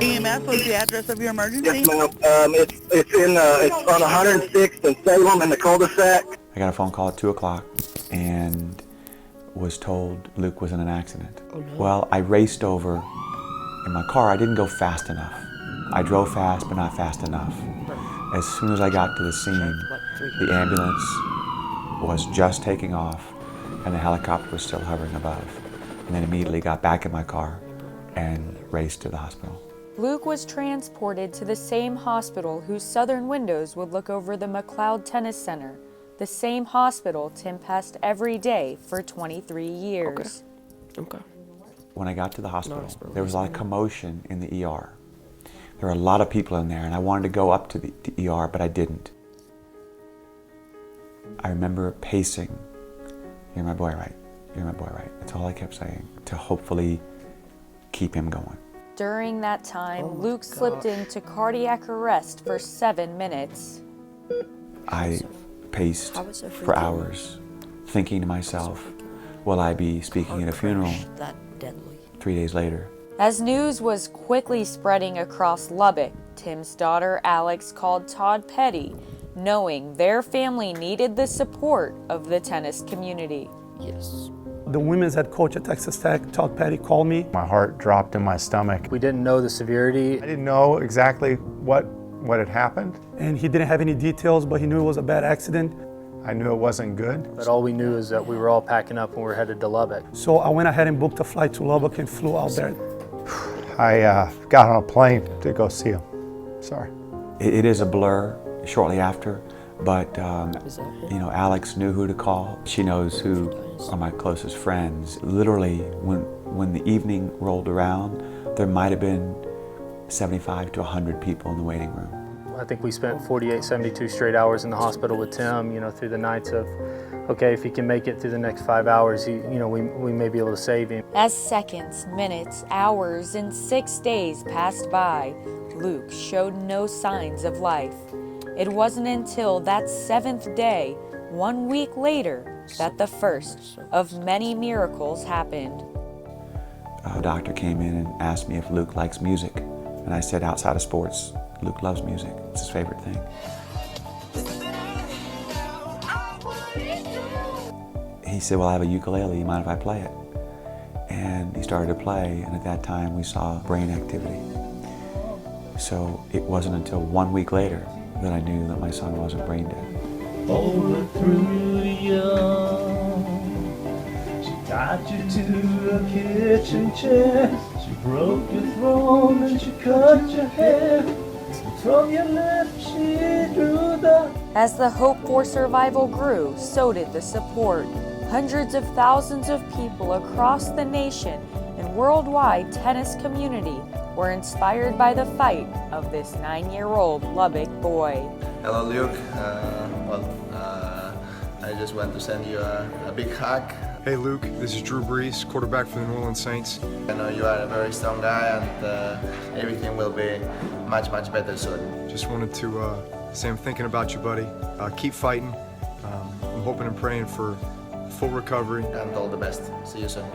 EMS, what's the address of your emergency? Yes, ma'am. It's on 106th and Salem in the cul-de-sac. I got a phone call at 2 o'clock and was told Luke was in an accident. Oh, no. Well, I raced over in my car. I didn't go fast enough. I drove fast, but not fast enough. As soon as I got to the scene, the ambulance was just taking off and the helicopter was still hovering above. And then immediately got back in my car and raced to the hospital. Luke was transported to the same hospital whose southern windows would look over the McLeod Tennis Center, the same hospital Tim passed every day for 23 years. Okay. When I got to the hospital, there was a lot of commotion in the ER. There were a lot of people in there, and I wanted to go up to the ER, but I didn't. I remember pacing, "You're my boy, right? You're my boy, right?" That's all I kept saying, to hopefully keep him going. During that time, Luke slipped into cardiac arrest for 7 minutes. I paced for hours, thinking to myself, will I be speaking at a funeral 3 days later? As news was quickly spreading across Lubbock, Tim's daughter Alex called Todd Petty, knowing their family needed the support of the tennis community. Yes. The women's head coach at Texas Tech, Todd Petty, called me. My heart dropped in my stomach. We didn't know the severity. I didn't know exactly what had happened. And he didn't have any details, but he knew it was a bad accident. I knew it wasn't good. But all we knew is that we were all packing up and we were headed to Lubbock. So I went ahead and booked a flight to Lubbock and flew out there. I got on a plane to go see him. Sorry. It is a blur shortly after, but Alex knew who to call. She knows who are my closest friends. Literally, when the evening rolled around, there might have been 75 to 100 people in the waiting room. I think we spent 48, 72 straight hours in the hospital with Tim, through the nights of, okay, if he can make it through the next 5 hours, we may be able to save him. As seconds, minutes, hours, and 6 days passed by, Luke showed no signs of life. It wasn't until that 7th day, 1 week later, that the first of many miracles happened. A doctor came in and asked me if Luke likes music, and I said outside of sports, Luke loves music. It's his favorite thing. He said, well, I have a ukulele, you mind if I play it? And he started to play, and at that time we saw brain activity. So it wasn't until 1 week later that I knew that my son wasn't brain dead. Over through the young, she tied you to a kitchen chair. She broke your throne and she cut your hair. From your lips she drew the... As the hope for survival grew, so did the support. Hundreds of thousands of people across the nation and worldwide tennis community were inspired by the fight of this 9-year-old Lubbock boy. Hello, Luke. I just want to send you a big hug. Hey, Luke. This is Drew Brees, quarterback for the New Orleans Saints. I know you are a very strong guy, and everything will be much, much better soon. Just wanted to say I'm thinking about you, buddy. Keep fighting. I'm hoping and praying for full recovery. And all the best. See you soon.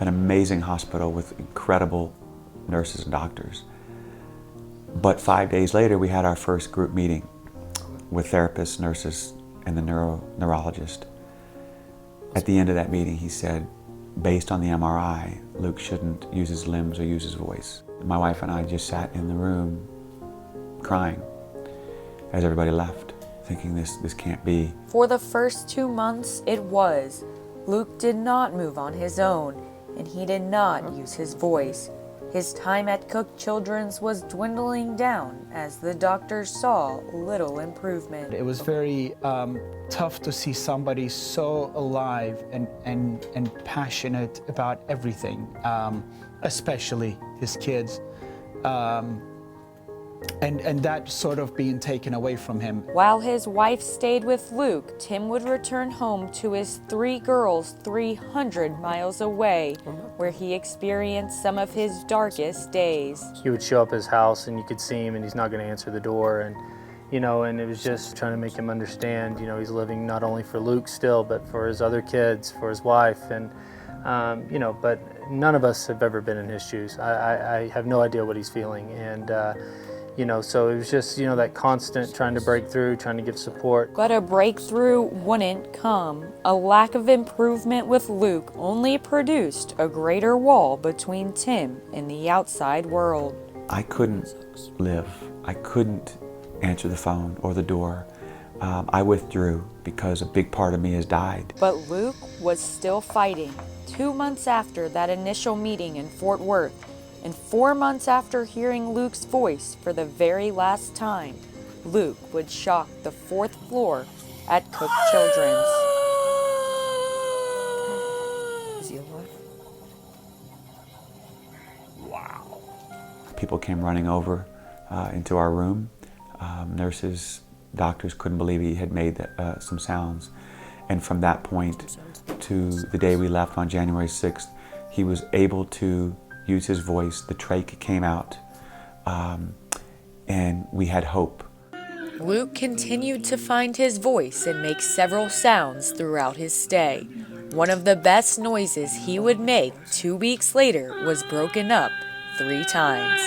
An amazing hospital with incredible nurses and doctors. But 5 days later, we had our first group meeting with therapists, nurses, and the neurologist. At the end of that meeting, he said, based on the MRI, Luke shouldn't use his limbs or use his voice. My wife and I just sat in the room crying as everybody left, thinking this can't be. For the first 2 months, it was. Luke did not move on his own, and he did not use his voice. His time at Cook Children's was dwindling down as the doctors saw little improvement. It was very tough to see somebody so alive and passionate about everything, especially his kids. and that sort of being taken away from him. While his wife stayed with Luke, Tim would return home to his 3 girls 300 miles away, where he experienced some of his darkest days. He would show up at his house and you could see him and he's not going to answer the door, and and it was just trying to make him understand, he's living not only for Luke still, but for his other kids, for his wife, and but none of us have ever been in his shoes. I have no idea what he's feeling, and so it was just, that constant trying to break through, trying to give support. But a breakthrough wouldn't come. A lack of improvement with Luke only produced a greater wall between Tim and the outside world. I couldn't live. I couldn't answer the phone or the door. I withdrew because a big part of me has died. But Luke was still fighting. 2 months after that initial meeting in Fort Worth, and 4 months after hearing Luke's voice for the very last time, Luke would shock the 4th floor at Cook Children's. Is he alive? Wow. People came running over into our room. Nurses, doctors couldn't believe he had made some sounds. And from that point to the day we left on January 6th, he was able to use his voice. The trach came out, and we had hope. Luke continued to find his voice and make several sounds throughout his stay. One of the best noises he would make 2 weeks later was broken up 3 times.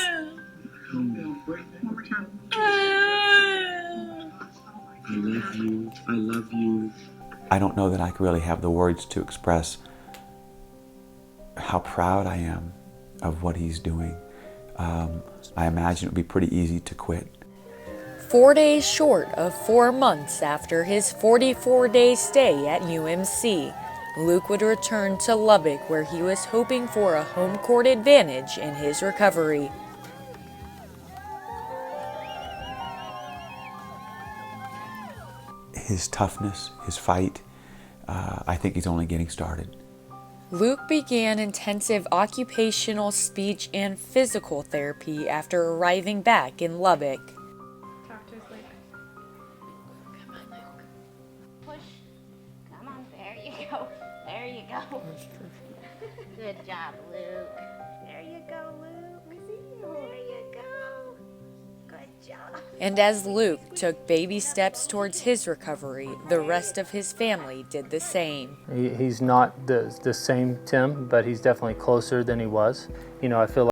I love you, I love you. I don't know that I really have the words to express how proud I am of what he's doing. I imagine it would be pretty easy to quit. 4 days short of 4 months after his 44-day stay at UMC, Luke would return to Lubbock, where he was hoping for a home court advantage in his recovery. His toughness, his fight, I think he's only getting started. Luke began intensive occupational, speech, and physical therapy after arriving back in Lubbock. Talk to us later. Come on, Luke. Push. Come on, there you go. There you go. Good job, Luke. There you go, Luke. There you go. Good job. And as Luke took baby steps towards his recovery, the rest of his family did the same. He's not the same Tim, but he's definitely closer than he was. I feel like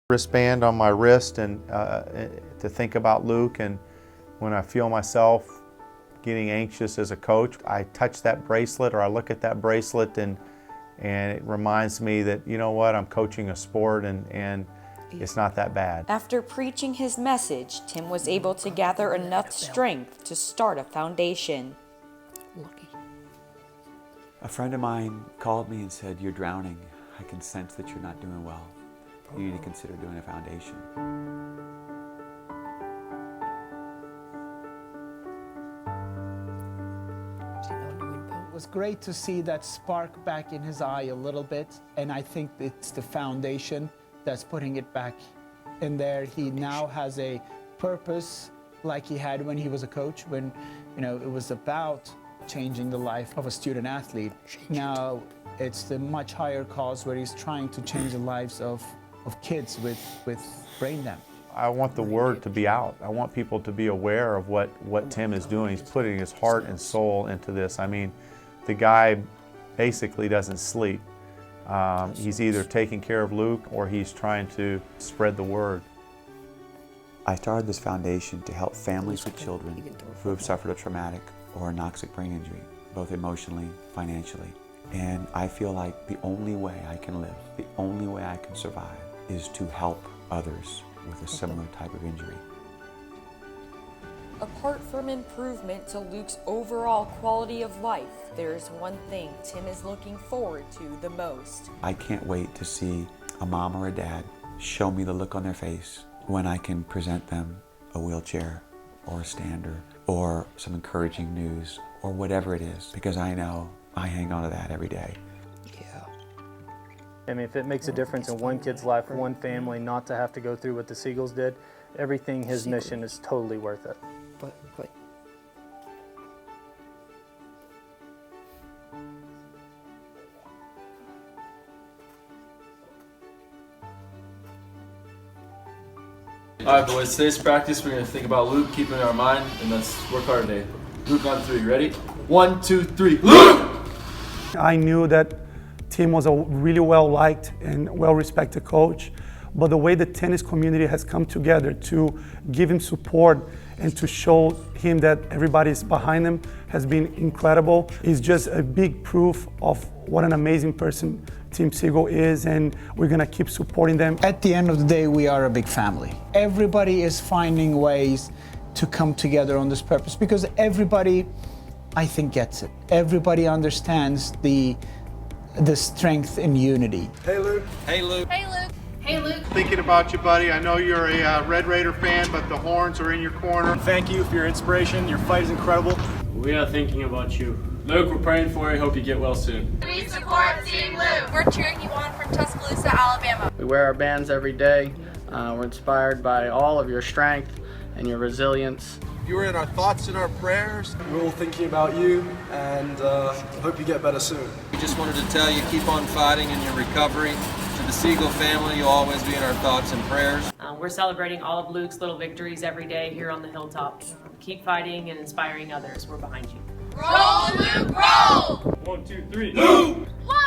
wristband on my wrist and to think about Luke, and when I feel myself getting anxious as a coach. I touch that bracelet or I look at that bracelet and it reminds me that, you know what, I'm coaching a sport and it's not that bad. After preaching his message, Tim was able to gather enough strength to start a foundation. A friend of mine called me and said, "You're drowning. I can sense that you're not doing well. You need to consider doing a foundation." It was great to see that spark back in his eye a little bit, and I think it's the foundation that's putting it back in there. He now has a purpose like he had when he was a coach, when it was about changing the life of a student athlete. Now it's the much higher cause where he's trying to change the lives of kids with brain damage. I want the word to be out. I want people to be aware of what Tim is doing. He's putting his heart and soul into this. I mean, the guy basically doesn't sleep. He's either taking care of Luke or he's trying to spread the word. I started this foundation to help families with children who have suffered a traumatic or a anoxic brain injury, both emotionally, financially. And I feel like the only way I can live, the only way I can survive, is to help others with a similar type of injury. Apart from improvement to Luke's overall quality of life, there's one thing Tim is looking forward to the most. I can't wait to see a mom or a dad show me the look on their face when I can present them a wheelchair or a stander or some encouraging news or whatever it is, because I know I hang on to that every day. I mean, if it makes a difference in one kid's life, one family, not to have to go through what the Seagulls did, everything his mission is totally worth it. Alright boys, today's practice we're going to think about Luke, keeping in our mind, and let's work hard today. Luke on 3, ready? 1, 2, 3, Luke! I knew that Tim was a really well-liked and well-respected coach, but the way the tennis community has come together to give him support and to show him that everybody's behind him has been incredible. It's just a big proof of what an amazing person Tim Seagull is, and we're gonna keep supporting them. At the end of the day, we are a big family. Everybody is finding ways to come together on this purpose because everybody, I think, gets it. Everybody understands the strength in unity. Hey, Luke. Hey, Luke. Hey, Luke. Hey, Luke. Thinking about you, buddy. I know you're a Red Raider fan, but the Horns are in your corner. Thank you for your inspiration. Your fight is incredible. We are thinking about you. Luke, we're praying for you. Hope you get well soon. We support Team Luke. We're cheering you on from Tuscaloosa, Alabama. We wear our bands every day. We're inspired by all of your strength and your resilience. You were in our thoughts and our prayers. We're all thinking about you and hope you get better soon. We just wanted to tell you, keep on fighting in your recovery. To the Seagull family, you'll always be in our thoughts and prayers. We're celebrating all of Luke's little victories every day here on the hilltop. Keep fighting and inspiring others. We're behind you. Roll, Luke, roll! 1, 2, 3, Luke! 1,